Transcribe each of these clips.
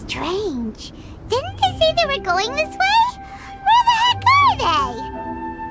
strange. Didn't they say they were going this way? Where the heck are they?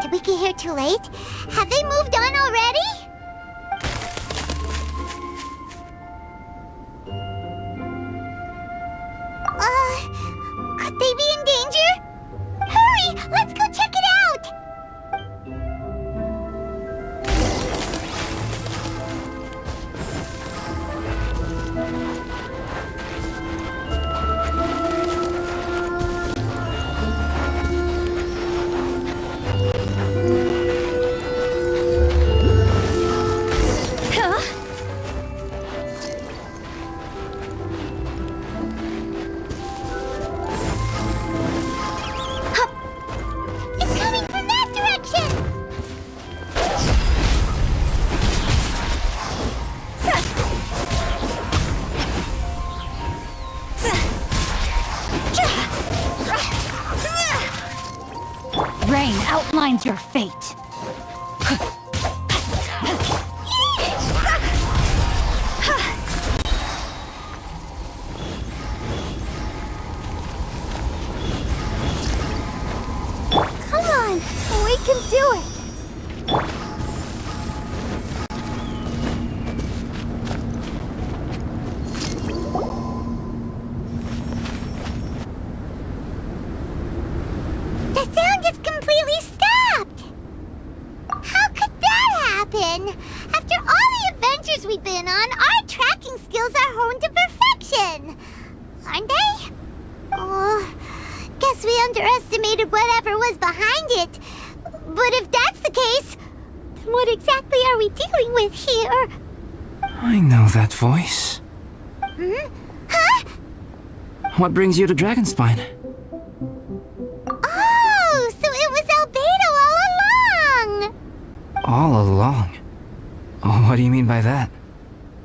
Did we get here too late? Have they moved on already? Could they be in danger? Hurry! Let's go check it out! Rain outlines your fate. Come on, we can do it. The sound is completely stopped! How could that happen? After all the adventures we've been on, our tracking skills are honed to perfection! Aren't they? Oh, guess we underestimated whatever was behind it. But if that's the case, then what exactly are we dealing with here? I know that voice. Huh? What brings you to Dragonspine? Oh, so it was Albedo all along! All along? Oh, what do you mean by that?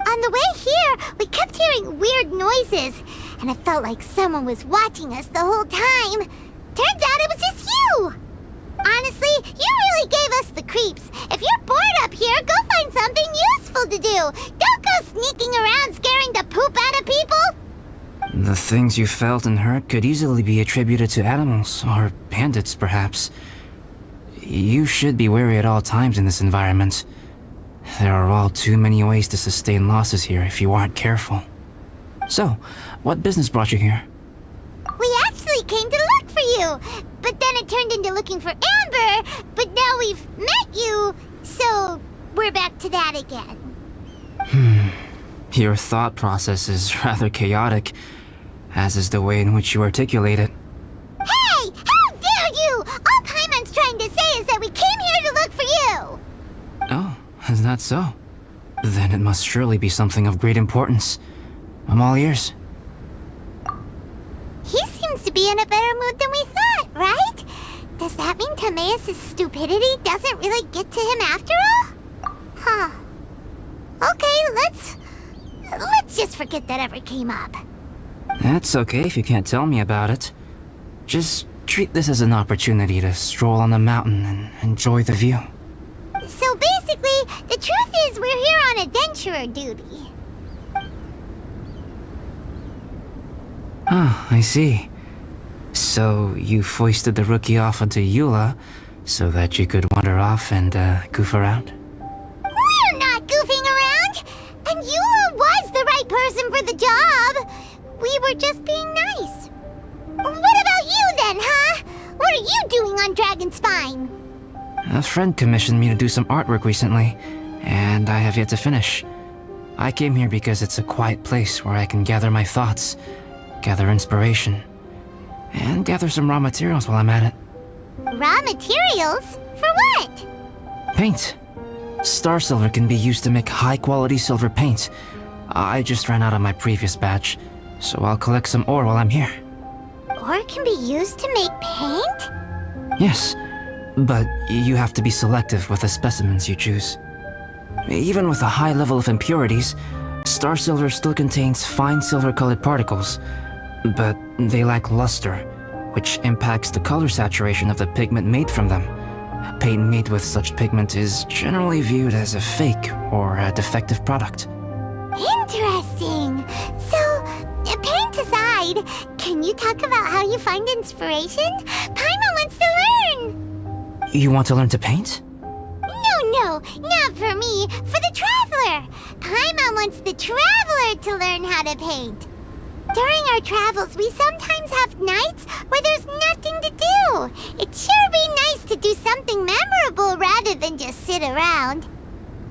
On the way here, we kept hearing weird noises, and it felt like someone was watching us the whole time. Turns out it was just you! Honestly, you really gave us the creeps. If you're bored up here, go find something useful to do. Don't go sneaking around scaring the poop out of people. The things you felt and heard could easily be attributed to animals, or bandits perhaps. You should be wary at all times in this environment. There are all too many ways to sustain losses here if you aren't careful. So, what business brought you here? We actually came to look for you, but then it turned into looking for Amber, but now we've met you, so we're back to that again. Your thought process is rather chaotic, as is the way in which you articulate it. Hey! How dare you! All Paimon's trying to say is that we came here to look for you! Oh, is that so? Then it must surely be something of great importance. I'm all ears. He seems to be in a better mood than we thought, right? Does that mean Timaeus' stupidity doesn't really get to him after all? Huh. Okay, let's just forget that ever came up. That's okay if you can't tell me about it. Just treat this as an opportunity to stroll on the mountain and enjoy the view. So basically, the truth is we're here on adventurer duty. Ah, I see. So you foisted the rookie off onto Eula so that you could wander off and goof around? We're not goofing around! And Eula was the right person for the job! We were just being nice. What about you then, huh? What are you doing on Dragonspine? A friend commissioned me to do some artwork recently, and I have yet to finish. I came here because it's a quiet place where I can gather my thoughts, gather inspiration, and gather some raw materials while I'm at it. Raw materials? For what? Paint. Star silver can be used to make high-quality silver paint. I just ran out of my previous batch, so I'll collect some ore while I'm here. Ore can be used to make paint? Yes, but you have to be selective with the specimens you choose. Even with a high level of impurities, star silver still contains fine silver-colored particles, but they lack luster, which impacts the color saturation of the pigment made from them. Paint made with such pigment is generally viewed as a fake or a defective product. Interesting. So, Paint aside, can you talk about how you find inspiration? Paimon wants to learn! You want to learn to paint? No, not for me. For the traveler. Paimon wants the traveler to learn how to paint. During our travels, we sometimes have nights where there's nothing to do. It'd sure be nice to do something memorable rather than just sit around.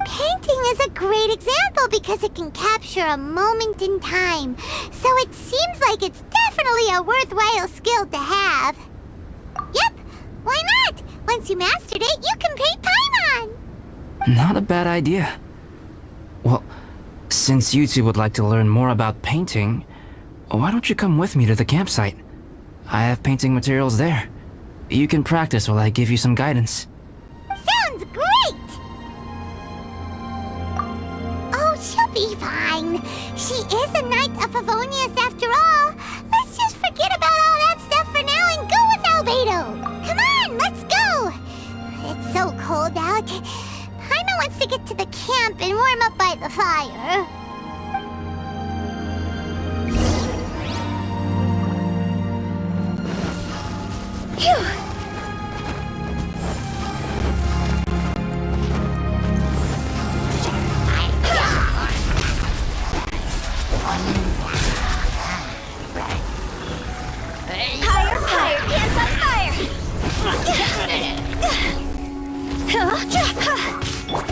Painting is a great example because it can capture a moment in time. So it seems like it's definitely a worthwhile skill to have. Yep, why not? Once you mastered it, you can paint Paimon! Not a bad idea. Well, since you two would like to learn more about painting, why don't you come with me to the campsite? I have painting materials there. You can practice while I give you some guidance. Sounds great! Oh, she'll be fine. She is a Knight of Favonius after all. Let's just forget about all that stuff for now and go with Albedo. Come on, let's go! It's so cold out. Paimon wants to get to the camp and warm up by the fire. Phew! Higher, hands on fire!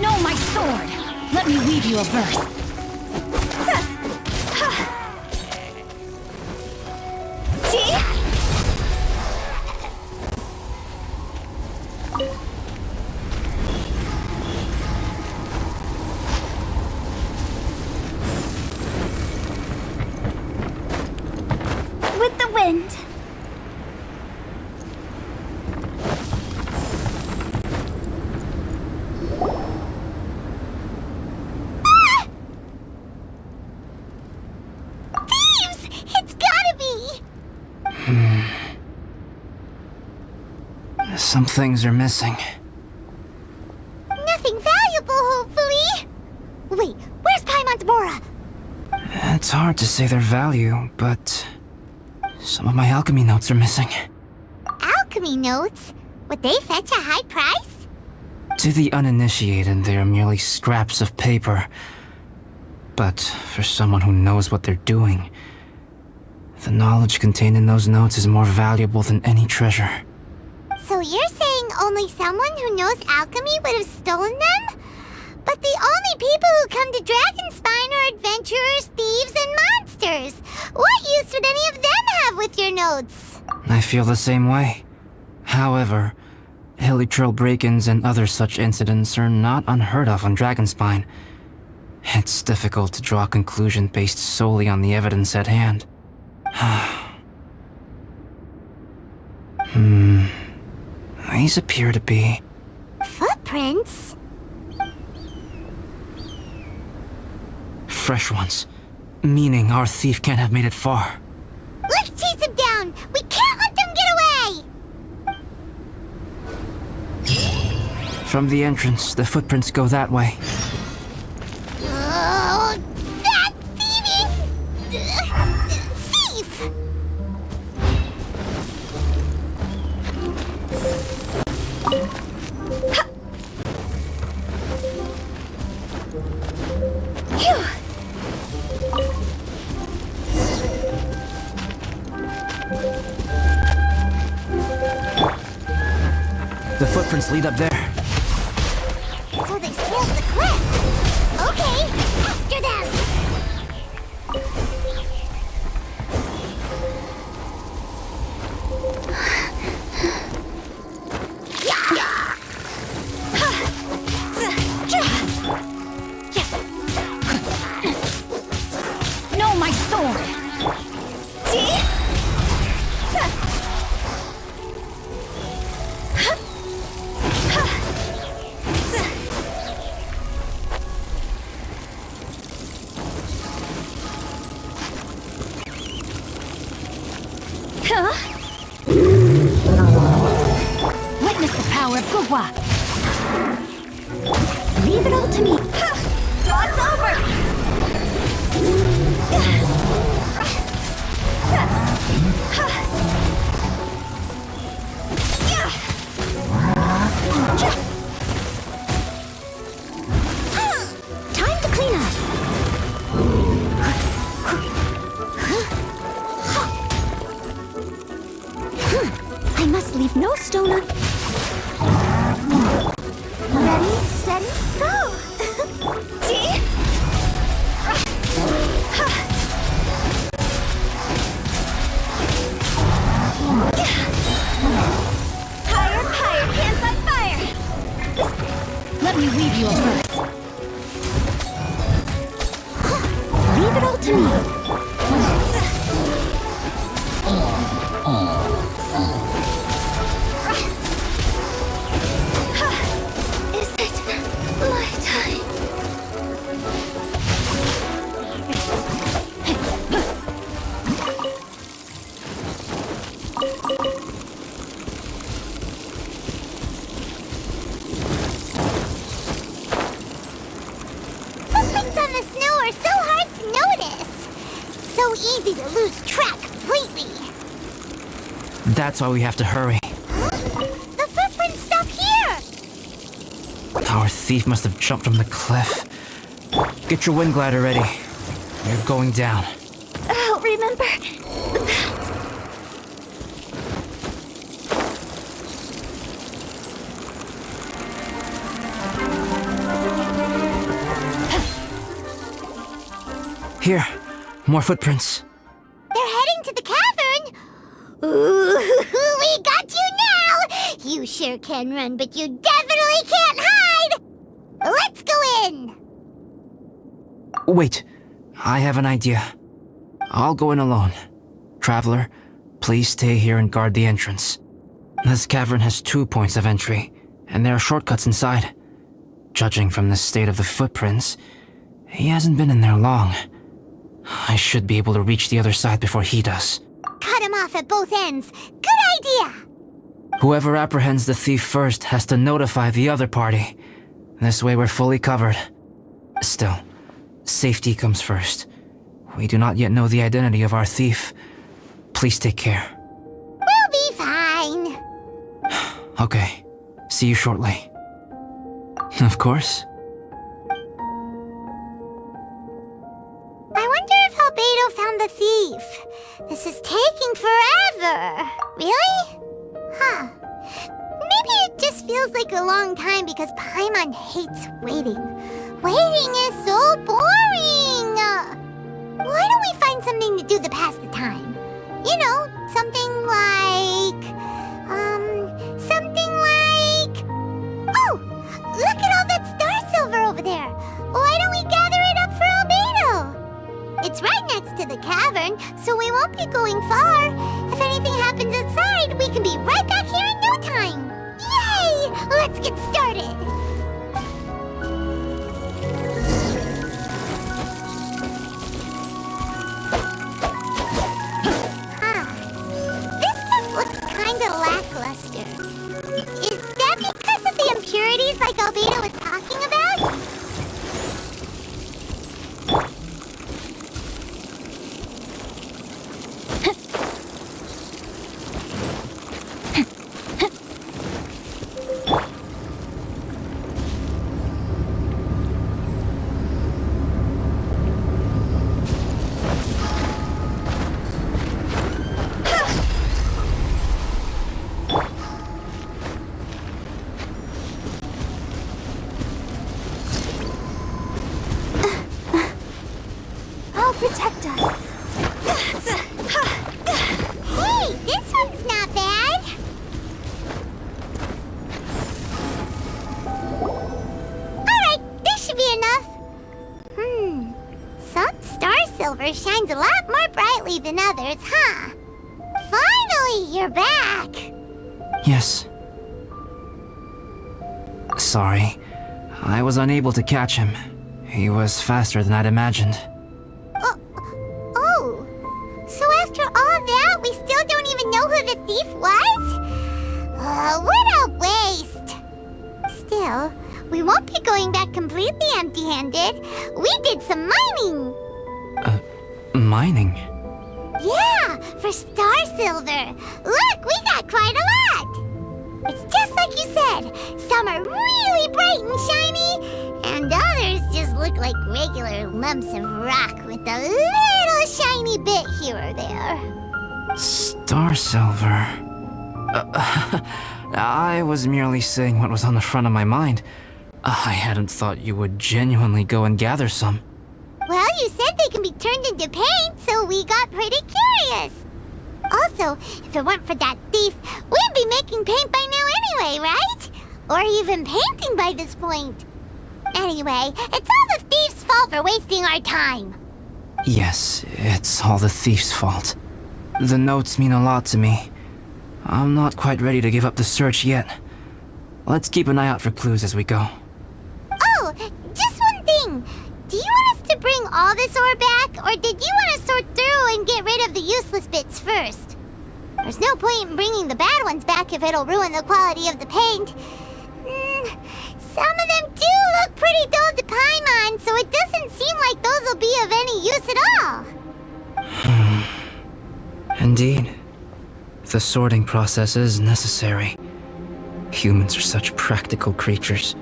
No, my sword! Let me weave you a verse. See? With the wind. Some things are missing. Nothing valuable, hopefully. Wait, where's Paimon's Bora? It's hard to say their value, but some of my alchemy notes are missing. Alchemy notes? Would they fetch a high price? To the uninitiated, they are merely scraps of paper. But for someone who knows what they're doing, the knowledge contained in those notes is more valuable than any treasure. So you're saying only someone who knows alchemy would have stolen them? But the only people who come to Dragonspine are adventurers, thieves, and monsters. What use would any of them have with your notes? I feel the same way. However, hilly trail break-ins and other such incidents are not unheard of on Dragonspine. It's difficult to draw a conclusion based solely on the evidence at hand. These appear to be... Footprints? fresh ones. Meaning our thief can't have made it far. Let's chase him down! We can't let them get away! From the entrance, the footprints go that way. Oh, that thieving... thief! Phew! The footprints lead up there. So they scaled the cliff. Okay, after them. No, my sword! See? Witness the power of Gugwa. Leave it all to me. Toss over. No stoner. Ready, steady, go! Higher, higher, hands on fire! Let me weave you a verse. Leave it all to me. Is it my time? Footprints on the snow are so hard to notice. So easy to lose track completely. That's why we have to hurry. The footprints stop here. Our thief must have jumped from the cliff. Get your wind glider ready. You're going down. I'll remember that. Here, more footprints. They're heading to the cavern. Ooh, we got you now. You sure can run, but you definitely can't hide. Let's go in. Wait, I have an idea. I'll go in alone. Traveler, please stay here and guard the entrance. This cavern has 2 points of entry, and there are shortcuts inside. Judging from the state of the footprints, he hasn't been in there long. I should be able to reach the other side before he does. Cut him off at both ends. Good idea. Whoever apprehends the thief first has to notify the other party. This way we're fully covered. Still, safety comes first. We do not yet know the identity of our thief. Please take care. We'll be fine. Okay, see you shortly. Of course. I wonder if Albedo found the thief. This is taking forever. Really? Huh. Maybe it just feels like a long time because Paimon hates waiting. Waiting is so boring. Why don't we find something to do to pass the time? You know, something like... Oh! Look at all that star silver over there. Why don't we gather it up for Albedo? It's right next to the cavern, so we won't be going far. If anything happens outside, we can be right back here in no time. Yay! Let's get started. This stuff looks kinda lackluster. Is that because of the impurities like Albedo was talking about? Protect us. Hey, this one's not bad. Alright, this should be enough. Some star silver shines a lot more brightly than others, huh? Finally, you're back. Yes. Sorry. I was unable to catch him. He was faster than I'd imagined. So after all that, we still don't even know who the thief was? What a waste! Still, we won't be going back completely empty-handed. We did some mining! Mining? Yeah, for star silver. Look, we got quite a lot! It's just like you said. Some are really bright and shiny, and others just look like regular lumps of rock with a little shiny bit here or there. Star silver. I was merely saying what was on the front of my mind. I hadn't thought you would genuinely go and gather some. Well, you said they can be turned into paint, so we got pretty curious. Also, if it weren't for that thief, we'd be making paint by now anyway, right? Or even painting by this point. Anyway, it's all the thief's fault for wasting our time. Yes, it's all the thief's fault. The notes mean a lot to me. I'm not quite ready to give up the search yet. Let's keep an eye out for clues as we go. Oh, just one thing. Do you want us to bring all this ore back, or did you want to sort through and get rid of the useless bits first? There's no point in bringing the bad ones back if it'll ruin the quality of the paint. Some of them do look pretty dull to Paimon, so it doesn't seem like those will be of any use at all. Indeed. The sorting process is necessary. Humans are such practical creatures.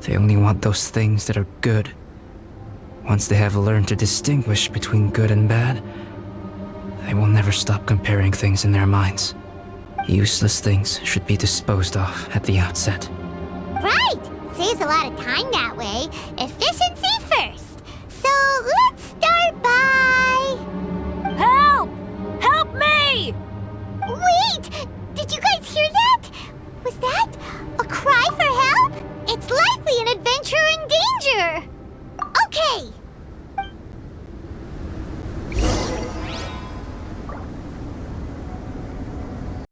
They only want those things that are good. Once they have learned to distinguish between good and bad, they will never stop comparing things in their minds. Useless things should be disposed of at the outset. Right! Saves a lot of time that way. Efficiency first. So let's start by